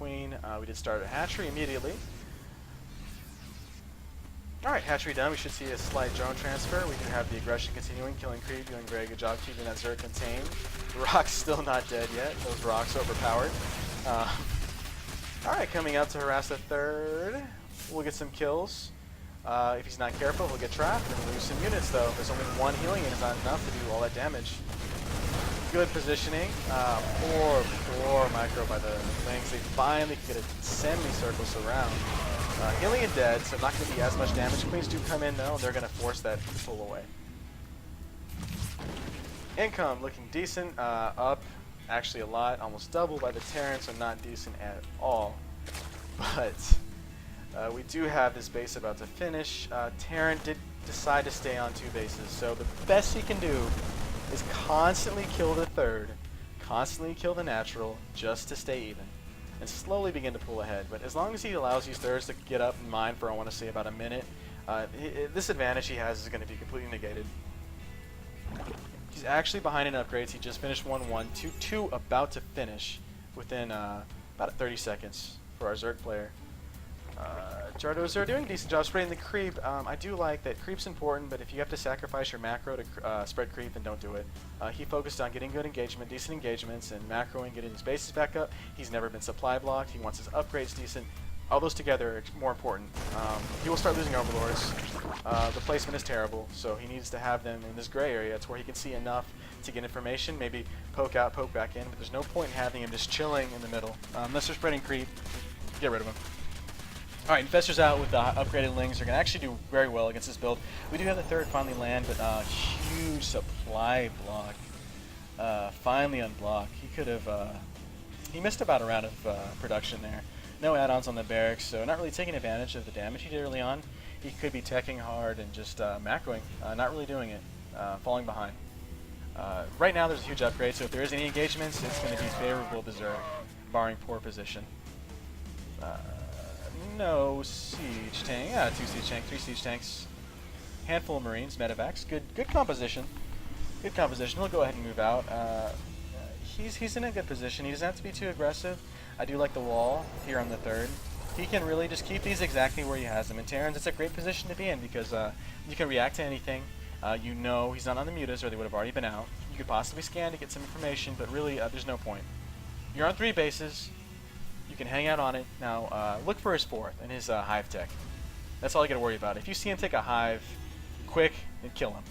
Queen. We did start a hatchery immediately. Alright, hatchery done. We should see a slight drone transfer. We do have the aggression continuing, killing creep, doing a very good job keeping that Zerg contained. Rock's still not dead yet. Those rocks overpowered. Alright, coming out to harass the third. We'll get some kills. If he's not careful, he'll get trapped and lose some units though. There's only one healing and it's not enough to do all that damage. Good positioning. Poor micro by the Lings. They finally can get a semicircle surround. Healing and dead, so not going to be as much damage. Queens do come in though, and they're going to force that pull away. Income looking decent, up actually a lot, almost double by the Terran, so not decent at all. But we do have this base about to finish. Terran did decide to stay on 2 bases, so the best he can do is constantly kill the third, constantly kill the natural, just to stay even, and slowly begin to pull ahead. But as long as he allows these thirds to get up and mine for, I want to say, about a minute, this advantage he has is going to be completely negated. He's actually behind in upgrades. He just finished 1-1, 2-2 about to finish within about 30 seconds for our Zerg player. Jardos are doing a decent job spreading the creep. I do like that creep's important, but if you have to sacrifice your macro to spread creep, then don't do it. He focused on getting good engagement, decent engagements, and macroing, getting his bases back up. He's never been supply blocked. He wants his upgrades decent. All those together are more important. He will start losing overlords. The placement is terrible, so he needs to have them in this gray area. It's where he can see enough to get information, maybe poke out, poke back in, but there's no point in having him just chilling in the middle. Unless they're spreading creep, get rid of him. Alright, Infestors out with the upgraded Lings. They're going to actually do very well against this build. We do have the third finally land, but huge supply block. Finally unblocked. He could have, he missed about a round of production there. No add-ons on the barracks, so not really taking advantage of the damage he did early on. He could be teching hard and just macroing, not really doing it, falling behind. Right now there's a huge upgrade, so if there is any engagements, it's going to be favorable to Zerg, barring poor position. No siege tank. 2 siege tanks, 3 siege tanks. Handful of Marines, medevacs. Good composition. Good composition. He'll go ahead and move out. He's in a good position. He doesn't have to be too aggressive. I do like the wall here on the third. He can really just keep these exactly where he has them. In Terrans, it's a great position to be in because you can react to anything. You know he's not on the mutas or they would have already been out. You could possibly scan to get some information, but really there's no point. You're on 3 bases. You can hang out on it. Now, look for his 4th and his hive tech. That's all you got to worry about. If you see him take a hive, quick, then kill him.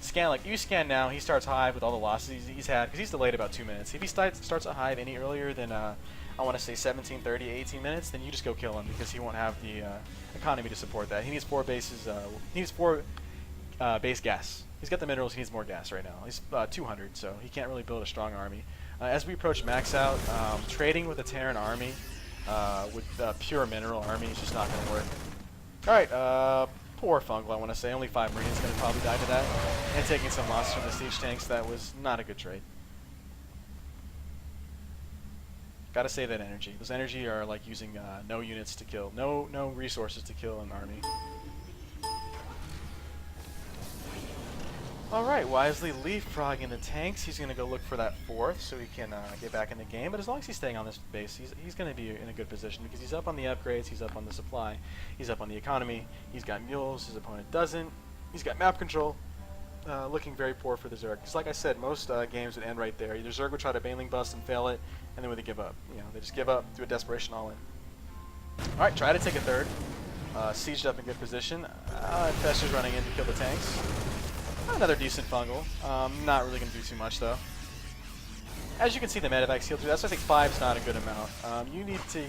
Scan, like, you scan now, he starts hive with all the losses he's had, because he's delayed about 2 minutes. If he starts a hive any earlier than, I want to say 17, 30, 18 minutes, then you just go kill him, because he won't have the economy to support that. He needs 4 bases, he needs 4 base gas. He's got the minerals, he needs more gas right now. He's 200, so he can't really build a strong army. As we approach max out, trading with a Terran army, with a pure mineral army is just not going to work. Alright, poor Fungal, I want to say. Only 5 Marines going to probably die to that. And taking some losses from the siege tanks, that was not a good trade. Gotta save that energy. Those energy are like using no units to kill, no resources to kill an army. Alright, wisely leapfrogging the tanks. He's going to go look for that 4th so he can get back in the game. But as long as he's staying on this base, he's going to be in a good position because he's up on the upgrades, he's up on the supply, he's up on the economy, he's got mules, his opponent doesn't, he's got map control. Looking very poor for the Zerg. Because like I said, most games would end right there. Either Zerg would try to Baneling bust and fail it, and then would they give up. You know, they just give up, do a desperation all in. Alright, try to take a 3rd. Sieged up in good position. Infestors running in to kill the tanks. Another decent Fungal. Not really going to do too much though. As you can see, the medevacs heal through. That's why I think 5 is not a good amount. You need to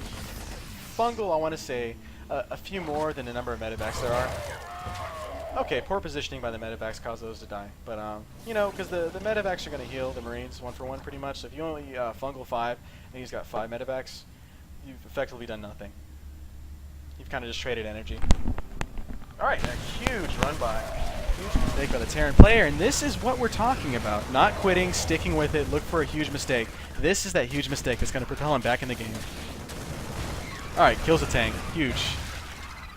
Fungal, I want to say, a few more than the number of medevacs there are. Okay, poor positioning by the medevacs caused those to die. But, you know, because the medevacs are going to heal the Marines 1 for 1 pretty much. So if you only Fungal 5 and he's got 5 medevacs, you've effectively done nothing. You've kind of just traded energy. Alright, a huge run by. Huge mistake by the Terran player, and this is what we're talking about. Not quitting, sticking with it, look for a huge mistake. This is that huge mistake that's going to propel him back in the game. Alright, kills a tank. Huge.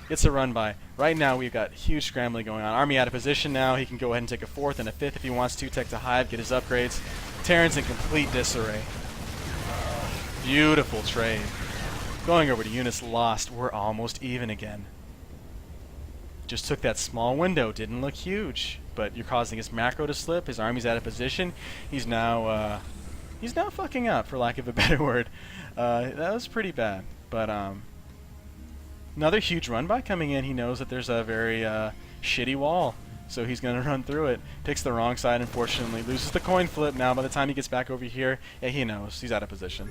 Gets a run by. Right now we've got huge scrambling going on. Army out of position now. He can go ahead and take a 4th and a 5th if he wants to. Tech to hive, get his upgrades. Terran's in complete disarray. Beautiful trade. Going over to units lost. We're almost even again. Just took that small window. Didn't look huge, but you're causing his macro to slip. His army's out of position. He's now fucking up, for lack of a better word. That was pretty bad. But another huge run by coming in. He knows that there's a very shitty wall, so he's going to run through it. Takes the wrong side, unfortunately. Loses the coin flip. Now by the time he gets back over here, yeah, he knows. He's out of position.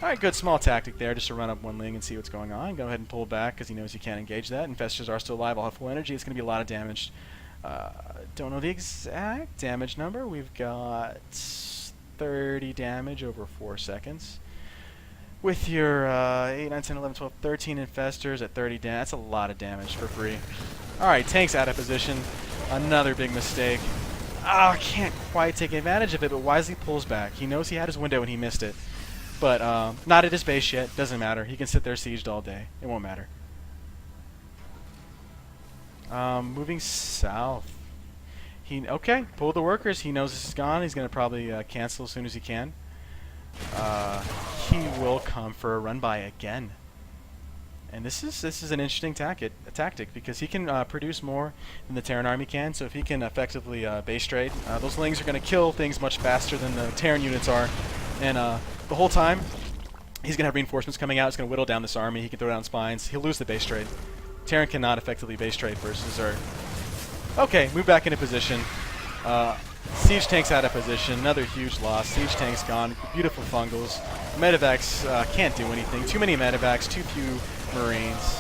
Alright, good small tactic there, just to run up one ling and see what's going on. Go ahead and pull back, because he knows he can't engage that. Infestors are still alive, all have full energy. It's going to be a lot of damage. Don't know the exact damage number. We've got 30 damage over 4 seconds. With your 8, 9, 10, 11, 12, 13 infestors at 30 damage, that's a lot of damage for free. Alright, tank's out of position. Another big mistake. Ah, can't quite take advantage of it, but wisely pulls back. He knows he had his window and he missed it. But not at his base yet. Doesn't matter. He can sit there sieged all day. It won't matter. Moving south. Okay, pull the workers. He knows this is gone. He's going to probably cancel as soon as he can. He will come for a run by again. And this is an interesting tactic because he can produce more than the Terran army can. So if he can effectively base trade, those lings are going to kill things much faster than the Terran units are. And the whole time, he's going to have reinforcements coming out. It's going to whittle down this army. He can throw down spines. He'll lose the base trade. Terran cannot effectively base trade versus Zerg. Okay, move back into position. Siege tank's out of position. Another huge loss. Siege tank's gone. Beautiful fungals. Medevacs can't do anything. Too many medevacs. Too few marines.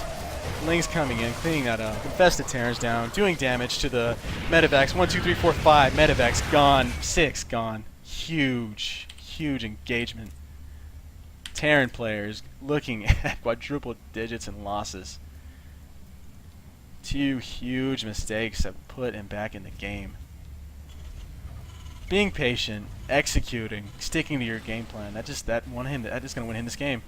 Ling's coming in, cleaning that up. Infested Terrans down. Doing damage to the medevacs. 1, 2, 3, 4, 5. Medevacs gone. 6 gone. Huge engagement. Terran players looking at quadruple digits and losses. 2 huge mistakes have put him back in the game. Being patient, executing, sticking to your game plan. That just gonna win him this game.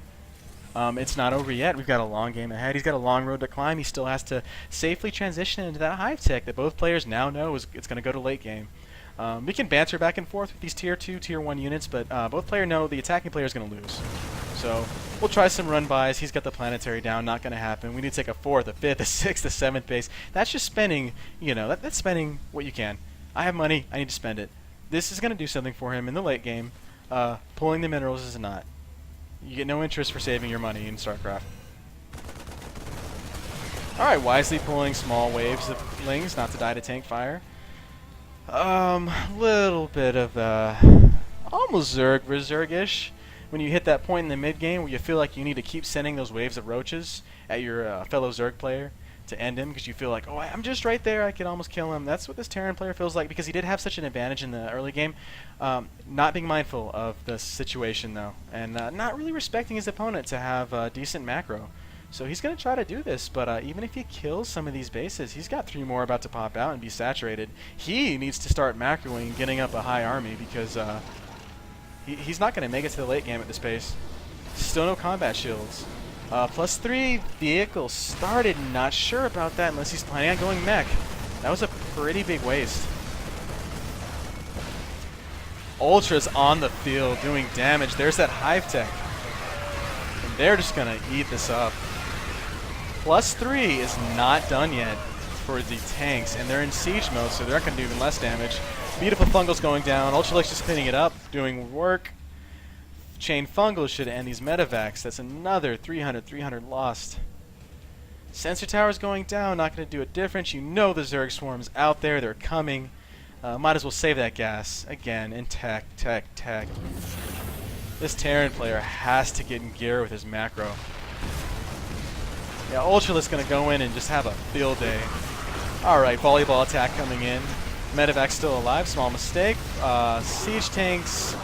It's not over yet. We've got a long game ahead. He's got a long road to climb. He still has to safely transition into that hive tech that both players now know it's going to go to late game. We can banter back and forth with these tier 2, tier 1 units, but both players know the attacking player is going to lose. So we'll try some run-bys. He's got the planetary down. Not going to happen. We need to take a 4th, a 5th, a 6th, a 7th base. That's just spending, that's spending what you can. I have money. I need to spend it. This is going to do something for him in the late game. Pulling the minerals is not. You get no interest for saving your money in StarCraft. Alright, wisely pulling small waves of lings, not to die to tank fire. Little bit of almost Zerg-ish. When you hit that point in the mid-game where you feel like you need to keep sending those waves of roaches at your fellow Zerg player to end him because you feel like, oh, I'm just right there, I could almost kill him. That's what this Terran player feels like because he did have such an advantage in the early game. Not being mindful of the situation, though, and not really respecting his opponent to have decent macro. So he's going to try to do this, but even if he kills some of these bases, he's got 3 more about to pop out and be saturated. He needs to start macroing and getting up a high army because he's not going to make it to the late game at this pace. Still no combat shields. +3 vehicles started. Not sure about that unless he's planning on going mech. That was a pretty big waste. Ultras on the field doing damage. There's that hive tech. And they're just going to eat this up. +3 is not done yet for the tanks, and they're in siege mode, so they're going to do even less damage. Beautiful fungals going down. Ultralisk's just cleaning it up, doing work. Chain fungals should end these medevacs. That's another 300 lost. Sensor tower's going down, not going to do a difference. You know the Zerg swarm's out there, they're coming. Might as well save that gas. Again, in tech. This Terran player has to get in gear with his macro. Yeah, Ultralisk's going to go in and just have a field day. Alright, volleyball attack coming in. Medevac's still alive, small mistake. Siege tanks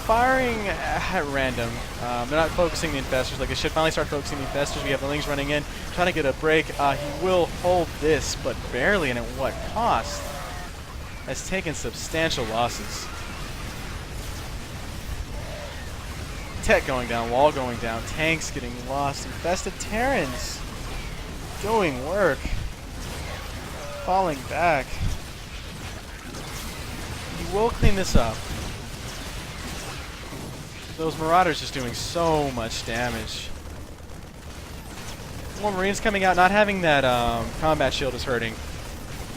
firing at random. They're not focusing the infestors like they should. Finally start focusing the infestors. We have the lings running in, trying to get a break. He will hold this, but barely, and at what cost? Has taken substantial losses. Tech going down, wall going down, tanks getting lost, infested Terrans doing work, falling back. He will clean this up. Those Marauders just doing so much damage. More Marines coming out, not having that combat shield is hurting.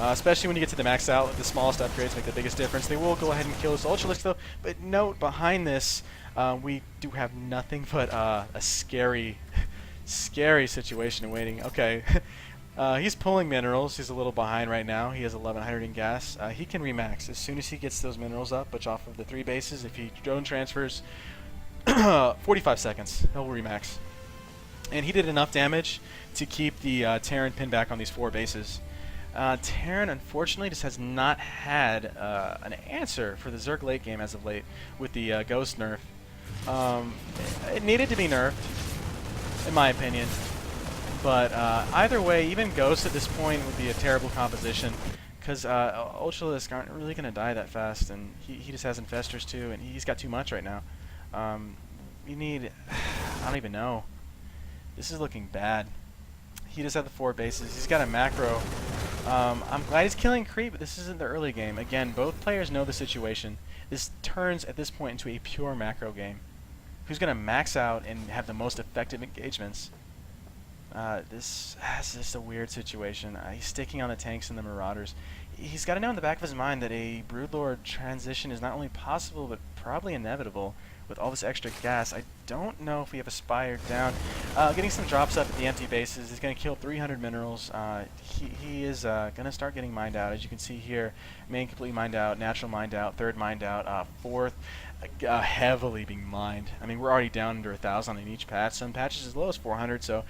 Especially when you get to the max out, the smallest upgrades make the biggest difference. They will go ahead and kill this Ultralisk though, but note behind this, we do have nothing but a scary, scary situation awaiting. Okay, he's pulling minerals. He's a little behind right now. He has 1100 in gas. He can remax as soon as he gets those minerals up, which off of the 3 bases, if he drone transfers 45 seconds, he'll remax. And he did enough damage to keep the Terran pinned back on these 4 bases. Terran, unfortunately, just has not had an answer for the Zerg late game as of late with the Ghost nerf. It needed to be nerfed, in my opinion. But either way, even Ghost at this point would be a terrible composition, because Ultralisk aren't really going to die that fast, and he just has Infestors too, and he's got too much right now. You need... I don't even know. This is looking bad. He just had the 4 bases. He's got a macro. I'm glad he's killing creep, but this isn't the early game. Again, both players know the situation. This turns, at this point, into a pure macro game. Who's going to max out and have the most effective engagements? This is just a weird situation. He's sticking on the tanks and the Marauders. He's got to know in the back of his mind that a Broodlord transition is not only possible, but probably inevitable with all this extra gas. I don't know if we have a Spire down. Getting some drops up at the empty bases. He's going to kill 300 minerals. He is going to start getting mined out. As you can see here, main completely mined out, natural mined out, third mined out, fourth heavily being mined. I mean, we're already down under 1,000 in each patch. Some patches as low as 400, so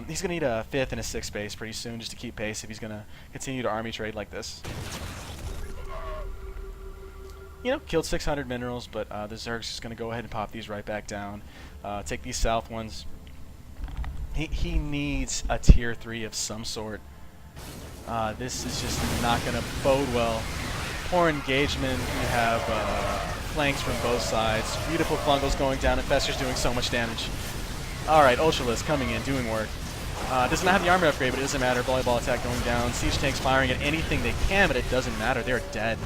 he's going to need a 5th and a 6th base pretty soon just to keep pace if he's going to continue to army trade like this. You know, killed 600 minerals, but the Zerg's just going to go ahead and pop these right back down. Take these south ones. He needs a tier 3 of some sort. This is just not going to bode well. Poor engagement. We have flanks from both sides. Beautiful fungals going down. Infestor's doing so much damage. Alright, Ultralisk coming in, doing work. Does not have the armor upgrade, but it doesn't matter. Volleyball attack going down. Siege tanks firing at anything they can, but it doesn't matter. They're dead.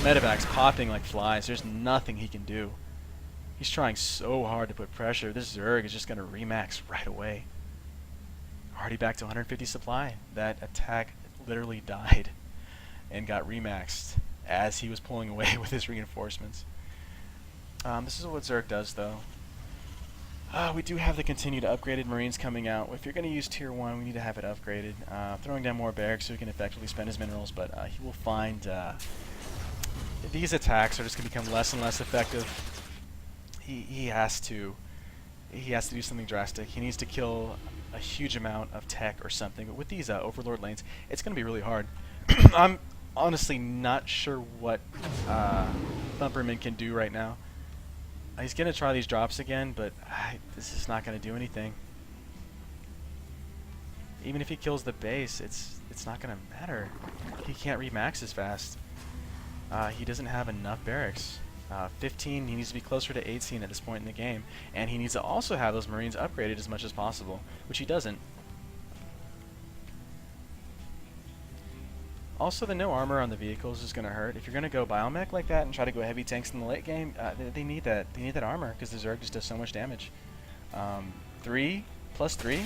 Medevacs popping like flies. There's nothing he can do. He's trying so hard to put pressure. This Zerg is just going to remax right away. Already back to 150 supply. That attack literally died and got remaxed as he was pulling away with his reinforcements. This is what Zerg does, though. We do have the continued upgraded Marines coming out. If you're going to use Tier 1, we need to have it upgraded. Throwing down more barracks so he can effectively spend his minerals, but he will find... these attacks are just going to become less and less effective. He has to do something drastic. He needs to kill a huge amount of tech or something. But with these Overlord lanes, it's going to be really hard. I'm honestly not sure what Thumperman can do right now. He's going to try these drops again, but this is not going to do anything. Even if he kills the base, it's not going to matter. He can't remax as fast. He doesn't have enough barracks. 15, he needs to be closer to 18 at this point in the game. And he needs to also have those Marines upgraded as much as possible, which he doesn't. Also, the no armor on the vehicles is going to hurt. If you're going to go biomech like that and try to go heavy tanks in the late game, they need that. They need that armor because the Zerg just does so much damage. 3 plus 3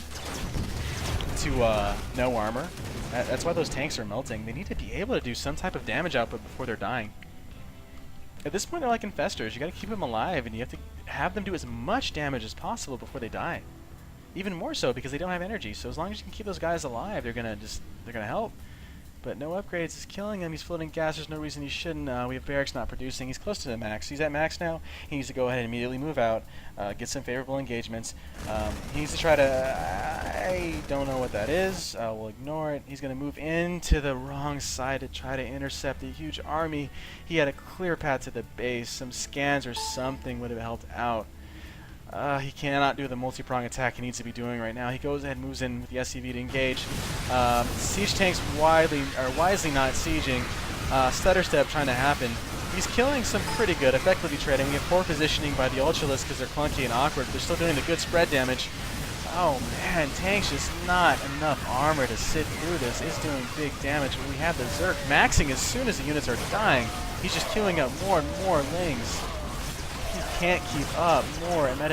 to no armor. That's why those tanks are melting. They need to be able to do some type of damage output before they're dying. At this point, they're like Infestors. You got to keep them alive, and you have to have them do as much damage as possible before they die. Even more so because they don't have energy. So as long as you can keep those guys alive, they're gonna help. But no upgrades is killing him. He's floating gas. There's no reason he shouldn't. We have barracks not producing. He's close to the max. He's at max now. He needs to go ahead and immediately move out, get some favorable engagements. He needs to try to... I don't know what that is. We'll ignore it. He's going to move into the wrong side to try to intercept a huge army. He had a clear path to the base. Some scans or something would have helped out. He cannot do the multi-prong attack he needs to be doing right now. He goes ahead and moves in with the SCV to engage. Siege tanks wisely not sieging. Stutter step trying to happen. He's killing some pretty good, effectively trading. We have poor positioning by the Ultralisk because they're clunky and awkward. They're still doing the good spread damage. Oh man, tanks just not enough armor to sit through this. It's doing big damage. But we have the Zerg maxing as soon as the units are dying. He's just queuing up more and more lings. He can't keep up. More, it might have